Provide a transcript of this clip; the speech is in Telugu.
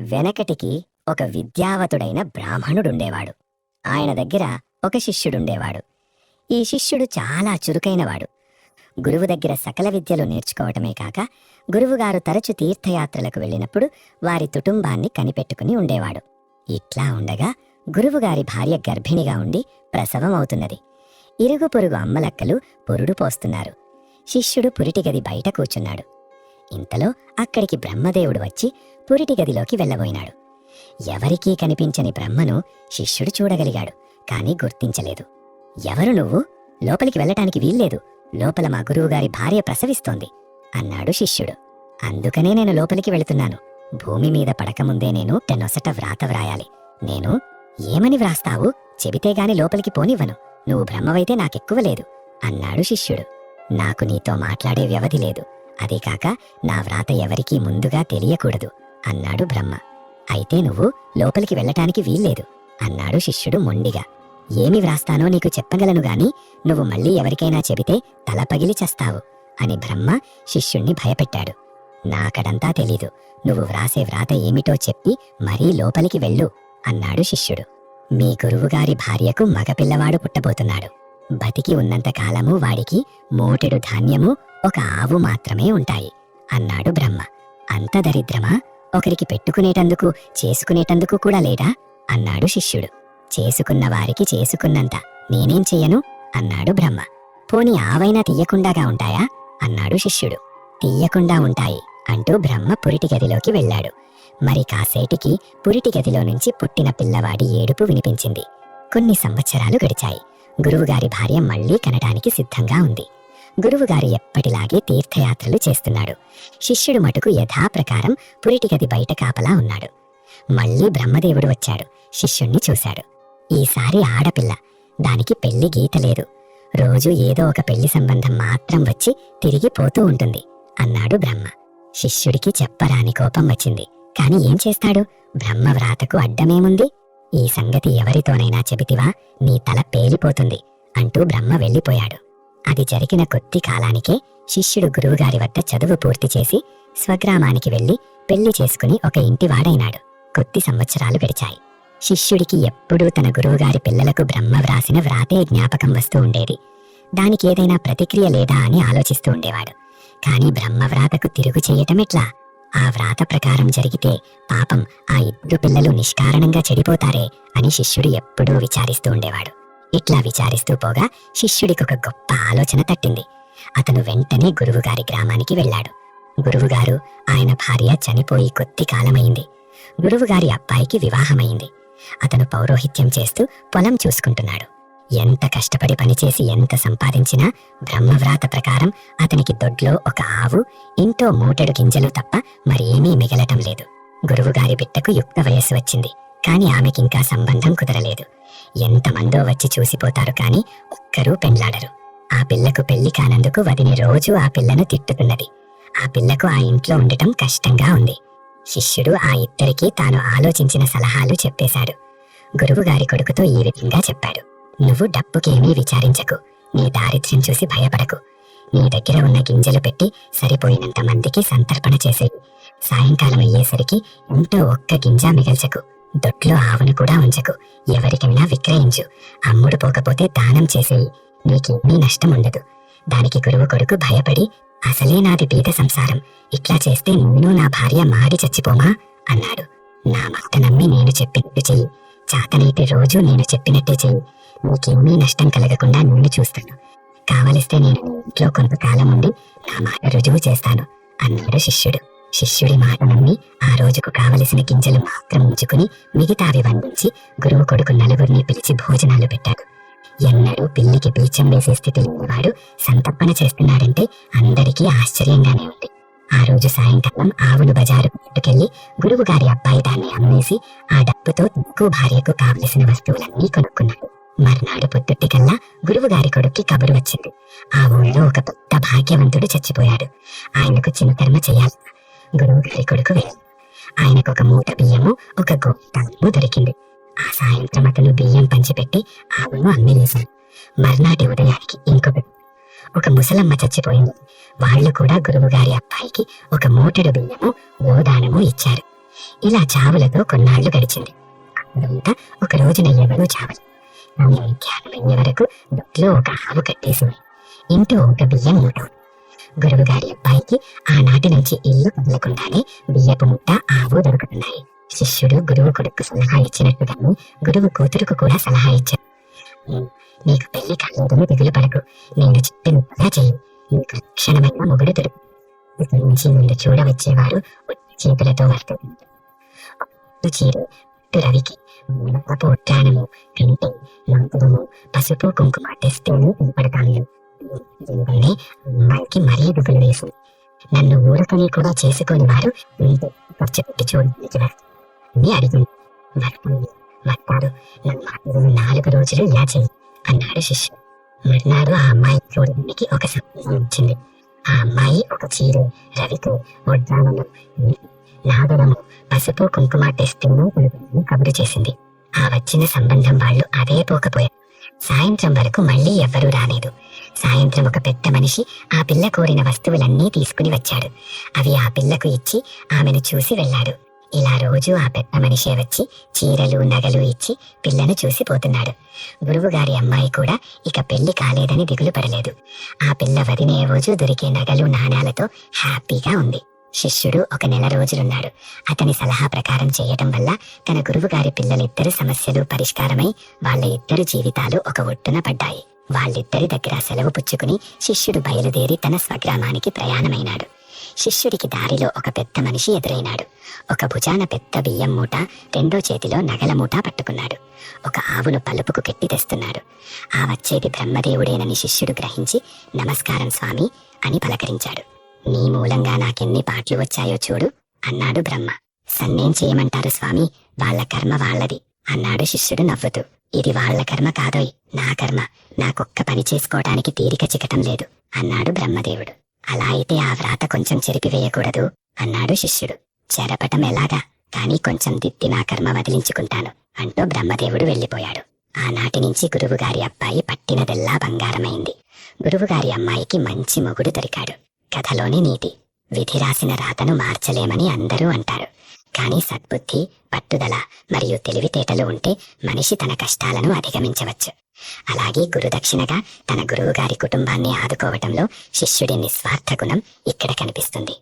వెనకటికి ఒక విద్యావతుడైన బ్రాహ్మణుడుండేవాడు. ఆయన దగ్గర ఒక శిష్యుడుండేవాడు. ఈ శిష్యుడు చాలా చురుకైనవాడు. గురువు దగ్గర సకల విద్యలు నేర్చుకోవటమే కాక గురువుగారు తరచు తీర్థయాత్రలకు వెళ్ళినప్పుడు వారి కుటుంబాన్ని కనిపెట్టుకుని ఉండేవాడు. ఇట్లా ఉండగా గురువుగారి భార్య గర్భిణిగా ఉండి ప్రసవం అవుతున్నది. ఇరుగు పొరుగు అమ్మలక్కలు పొరుడు పోస్తున్నారు. శిష్యుడు పురిటిగది బయట కూర్చున్నాడు. ఇంతలో అక్కడికి బ్రహ్మదేవుడు వచ్చి పురిటిగదిలోకి వెళ్ళబోయినాడు. ఎవరికీ కనిపించని బ్రహ్మను శిష్యుడు చూడగలిగాడు, కాని గుర్తించలేదు. ఎవరు నువ్వు? లోపలికి వెళ్ళటానికి వీల్లేదు. లోపల మా గురువుగారి భార్య ప్రసవిస్తోంది అన్నాడు శిష్యుడు. అందుకనే నేను లోపలికి వెళుతున్నాను. భూమి మీద పడకముందే నేను నొసట వ్రాత వ్రాయాలి. నేను ఏమని వ్రాస్తావు? చెబితేగాని లోపలికి పోనివ్వను. నువ్వు బ్రహ్మవైతే నాకెక్కువ లేదు అన్నాడు శిష్యుడు. నాకు నీతో మాట్లాడే వ్యవధి లేదు. అదీకాక నా వ్రాత ఎవరికీ ముందుగా తెలియకూడదు అన్నాడు బ్రహ్మ. అయితే నువ్వు లోపలికి వెళ్ళటానికి వీల్లేదు అన్నాడు శిష్యుడు మొండిగా. ఏమి వ్రాస్తానో నీకు చెప్పగలను గాని నువ్వు మళ్ళీ ఎవరికైనా చెబితే తల పగిలి చస్తావు అని బ్రహ్మ శిష్యుణ్ణి భయపెట్టాడు. నాకడంతా తెలీదు. నువ్వు వ్రాసే వ్రాత ఏమిటో చెప్పి మరీ లోపలికి వెళ్ళు అన్నాడు శిష్యుడు. మీ గురువుగారి భార్యకు మగపిల్లవాడు పుట్టబోతున్నాడు. బతికి ఉన్నంతకాలము వాడికి మోటెడు ధాన్యము, ఒక ఆవు మాత్రమే ఉంటాయి అన్నాడు బ్రహ్మ. అంత దరిద్రమా? ఒకరికి పెట్టుకునేటందుకు చేసుకునేటందుకు కూడా లేడా అన్నాడు శిష్యుడు. చేసుకున్న వారికి చేసుకున్నంత నేనేం చెయ్యను అన్నాడు బ్రహ్మ. పోని ఆవైనా తీయకుండాగా ఉంటాయా అన్నాడు శిష్యుడు. తీయకుండా ఉంటాయి అంటూ బ్రహ్మ పురిటిగదిలోకి వెళ్ళాడు. మరి కాసేటికి పురిటిగదిలో నుంచి పుట్టిన పిల్లవాడి ఏడుపు వినిపించింది. కొన్ని సంవత్సరాలు గడిచాయి. గురువుగారి భార్య మళ్లీ కనడానికి సిద్ధంగా ఉంది. గురువుగారు ఎప్పటిలాగే తీర్థయాత్రలు చేస్తున్నాడు. శిష్యుడు మటుకు యథాప్రకారం పురిటిగది బయట కాపలా ఉన్నాడు. మళ్లీ బ్రహ్మదేవుడు వచ్చాడు. శిష్యుణ్ణి చూశాడు. ఈసారి ఆడపిల్ల. దానికి పెళ్లి గీత లేదు. రోజు ఏదో ఒక పెళ్లి సంబంధం మాత్రం వచ్చి తిరిగి పోతూ ఉంటుంది అన్నాడు బ్రహ్మ. శిష్యుడికి చెప్పరాని కోపం వచ్చింది. కాని ఏం చేస్తాడు? బ్రహ్మ వ్రాతకు అడ్డమేముంది? ఈ సంగతి ఎవరితోనైనా చెబితివా నీ తల పేలిపోతుంది అంటూ బ్రహ్మ వెళ్ళిపోయాడు. అది జరిగిన కొద్ది కాలానికే శిష్యుడు గురువుగారి వద్ద చదువు పూర్తి చేసి స్వగ్రామానికి వెళ్లి పెళ్లి చేసుకుని ఒక ఇంటివాడైనాడు. కొద్ది సంవత్సరాలు గడిచాయి. శిష్యుడికి ఎప్పుడూ తన గురువుగారి పిల్లలకు బ్రహ్మ వ్రాసిన వ్రాతే జ్ఞాపకం వస్తూ ఉండేది. దానికి ఏదైనా ప్రతిక్రియ లేదా అని ఆలోచిస్తూ ఉండేవాడు. కాని బ్రహ్మ వ్రాతకు తిరుగు చేయటమెట్లా? ఆ వ్రాత ప్రకారం జరిగితే పాపం ఆ ఇద్దరు పిల్లలు నిష్కారణంగా చెడిపోతారే అని శిష్యుడు ఎప్పుడూ విచారిస్తూ ఉండేవాడు. ఇట్లా విచారిస్తూ పోగా శిష్యుడికొక గొప్ప ఆలోచన తట్టింది. అతను వెంటనే గురువుగారి గ్రామానికి వెళ్ళాడు. గురువుగారు, ఆయన భార్య చనిపోయి కొద్ది కాలమైంది. గురువుగారి అబ్బాయికి వివాహమైంది. అతను పౌరోహిత్యం చేస్తూ పొలం చూసుకుంటున్నాడు. ఎంత కష్టపడి పనిచేసి ఎంత సంపాదించినా బ్రహ్మవ్రాత ప్రకారం అతనికి దొడ్లో ఒక ఆవు, ఇంటో మూటెడు గింజలు తప్ప మరేమీ మిగలటం లేదు. గురువుగారి బిడ్డకు యుక్త వయస్సు వచ్చింది. కాని ఆమెకింకా సంబంధం కుదరలేదు. ఎంతమందో వచ్చి చూసిపోతారు కాని ఒక్కరూ పెండ్లాడరు. ఆ పిల్లకు పెళ్లి కానందుకు వదిని రోజూ ఆ పిల్లను తిట్టుతున్నది. ఆ పిల్లకు ఆ ఇంట్లో ఉండటం కష్టంగా ఉంది. శిష్యుడు ఆ ఇద్దరికీ తాను ఆలోచించిన సలహాలు చెప్పేశాడు. గురువుగారి కొడుకుతో ఈ విధంగా చెప్పాడు. నువ్వు డబ్బుకేమీ విచారించకు. నీ దారిద్ర్యం చూసి భయపడకు. నీ దగ్గర ఉన్న గింజలు పెట్టి సరిపోయినంత మందికి సంతర్పణ చేసేయి. సాయంకాలం అయ్యేసరికి ఇంట్లో ఒక్క గింజ మిగల్చకు. దొడ్లో ఆవును కూడా ఉంచకు. ఎవరికైనా విక్రయించు. అమ్ముడు పోకపోతే దానం చేసేయి. నీకేమీ నష్టం ఉండదు. దానికి గురువు కొడుకు భయపడి, అసలే నాది బీద సంసారం, ఇట్లా చేస్తే నేను నా భార్య మాడి చచ్చిపోమా అన్నాడు. నా మాట నమ్మి నేను చెప్పినట్టు చెయ్యి. చాతనైతే రోజు నేను చెప్పినట్టే చెయ్యి. నీకేమీ నష్టం కలగకుండా నేను చూస్తాను. కావలిస్తే నేను ఇంట్లో కొంతకాలం ఉండి నా మాట రుజువు చేస్తాను అన్నాడు శిష్యుడు. శిష్యుడి మాట నమ్మి ఆ రోజుకు కావలసిన గింజలు మాత్రం ఉంచుకుని మిగతావి వండించి గురువు కొడుకు నలుగురిని పిలిచి భోజనాలు పెట్టాడు. ఎన్నడూ పిల్లికి పీచం వేసే స్థితి లేనివాడు సంతర్పణ చేస్తున్నాడంటే అందరికీ ఆశ్చర్యంగానే ఉంది. ఆ రోజు సాయంకాలం ఆవును బజారు పట్టుకెళ్లి గురువుగారి అబ్బాయి దాన్ని అమ్మేసి ఆ డబ్బుతో తక్కువ భార్యకు కావలసిన వస్తువులన్నీ కొనుక్కున్నాడు. మర్నాడు పొద్దుటికల్లా గురువుగారి కొడుక్కి కబురు వచ్చింది. ఆ ఊళ్ళో ఒక పెద్ద భాగ్యవంతుడు చచ్చిపోయాడు. ఆయనకు చిన్నకర్మ చేయాలి. గురువుగారి కొడుకు వెళ్ళాడు. ఆయనకు ఒక మూట బియ్యము, ఒక గోతాము దొరికింది. ఆ సాయంత్రం అతను బియ్యం పంచిపెట్టి ఆవును అమ్మివేశాడు. మర్నాటి ఉదయానికి ఒక ముసలమ్మ చచ్చిపోయింది. వాళ్లు కూడా గురువుగారి అబ్బాయికి ఒక మూటెడు బియ్యము, గోదానము ఇచ్చారు. ఇలా చావులతో కొన్నాళ్లు గడిచింది. అప్పుడంతా ఒక రోజున ఎవరూ చావలు. కానీ ధ్యానమయ్యే వరకు దొడ్లో ఒక ఆవు కట్టేసింది. ఇంటూ ఒక బియ్యం మూట. గురువు గారి అబ్బాయికి ఆనాటి నుంచి ఇల్లు కదలకుండానే బియ్యపు ముట్ట ఆవు దొరుకుతున్నాయి. శిష్యుడు గురువు కొడుకు సలహా ఇచ్చినట్టుగానే గురువు కూతురుకు కూడా సలహా ఇచ్చాడు. నీకు పెళ్లి కాలేదని దిగులు పడకు, నేను చెప్పినట్టుగా చెయ్యి, నీకు లక్షణమైన మొగుడు దొరుకు. ఇక్కడి నుంచి ముందు చూడవచ్చేవారు చేతులతో వర్తించారు. చీరు రవికి ఉట్టానము, కంటి, మంకులము, పసుపు కుంకుమ తెస్తేనే కనపడతాను. దీనివల్లే అమ్మాయికి మరీ దిగులు వేసింది. నన్ను ఊరకని కూడా చేసుకొని వారు ఖర్చు పెట్టి చూడడానికి అని అడిగింది. వస్తాడు, నన్ను 4 రోజులు ఇలా చెయ్యి అన్నాడు శిష్యుడు. మర్నాడు ఆ అమ్మాయి చూడడానికి ఒక సంబంధం వచ్చింది. ఆ అమ్మాయి ఒక చీర రవికి వడ్డానము, నాగరము, పసుపు కుంకుమ తెస్తేనే కబురు చేసింది. ఆ వచ్చిన సంబంధం వాళ్ళు అదే పోకపోయారు. సాయంత్రం వరకు మళ్ళీ ఎవ్వరూ రాలేదు. సాయంత్రం ఒక పెద్ద మనిషి ఆ పిల్ల కోరిన వస్తువులన్నీ తీసుకుని వచ్చాడు. అవి ఆ పిల్లకు ఇచ్చి ఆమెను చూసి వెళ్ళాడు. ఇలా రోజు ఆ పెద్ద మనిషే వచ్చి చీరలు నగలు ఇచ్చి పిల్లను చూసి పోతున్నాడు. గురువుగారి అమ్మాయి కూడా ఇక పెళ్లి కాలేదని దిగులు పడలేదు. ఆ పిల్ల వదినే రోజు దొరికే నగలు నాణాలతో హ్యాపీగా ఉంది. శిష్యుడు ఒక నెల రోజులున్నాడు. అతని సలహా ప్రకారం చేయటం వల్ల తన గురువుగారి పిల్లలిద్దరి సమస్యలు పరిష్కారమై వాళ్ళ ఇద్దరు జీవితాలు ఒక ఒట్టున పడ్డాయి. వాళ్ళిద్దరి దగ్గర సెలవు పుచ్చుకుని శిష్యుడు బయలుదేరి తన స్వగ్రామానికి ప్రయాణమైనాడు. శిష్యుడికి దారిలో ఒక పెద్ద మనిషి ఎదురైనాడు. ఒక భుజాన పెద్ద బియ్యం మూట, రెండో చేతిలో నగల మూట పట్టుకున్నాడు. ఒక ఆవును పలుపుకు కెట్టి తెస్తున్నాడు. ఆ వచ్చేది బ్రహ్మదేవుడేనని శిష్యుడు గ్రహించి, నమస్కారం స్వామి అని పలకరించాడు. నీ మూలంగా నాకెన్ని పాటలు వచ్చాయో చూడు అన్నాడు బ్రహ్మ. సన్నేం చేయమంటారు స్వామి, వాళ్ల కర్మ వాళ్లది అన్నాడు శిష్యుడు నవ్వుతూ. ఇది వాళ్ల కర్మ కాదోయ్, నా కర్మ. నాకొక్క పని చేసుకోవటానికి తీరిక చిక్కటం లేదు అన్నాడు బ్రహ్మదేవుడు. అలా అయితే ఆ వ్రాత కొంచెం చెరిపివేయకూడదు అన్నాడు శిష్యుడు. చెరపటం ఎలాగా, కానీ కొంచెం దిద్ది నా కర్మ వదిలించుకుంటాను అంటూ బ్రహ్మదేవుడు వెళ్ళిపోయాడు. ఆనాటి నుంచి గురువుగారి అబ్బాయి పట్టినదెల్లా బంగారమైంది. గురువుగారి అమ్మాయికి మంచి మొగుడు దొరికాడు. కథలోని నీతి: విధి రాసిన రాతను మార్చలేమని అందరూ అంటారు. కానీ సద్బుద్ధి, పట్టుదల మరియు తెలివితేటలు ఉంటే మనిషి తన కష్టాలను అధిగమించవచ్చు. అలాగే గురుదక్షిణగా తన గురువుగారి కుటుంబాన్ని ఆదుకోవటంలో శిష్యుడి నిస్వార్థ గుణం ఇక్కడ కనిపిస్తుంది.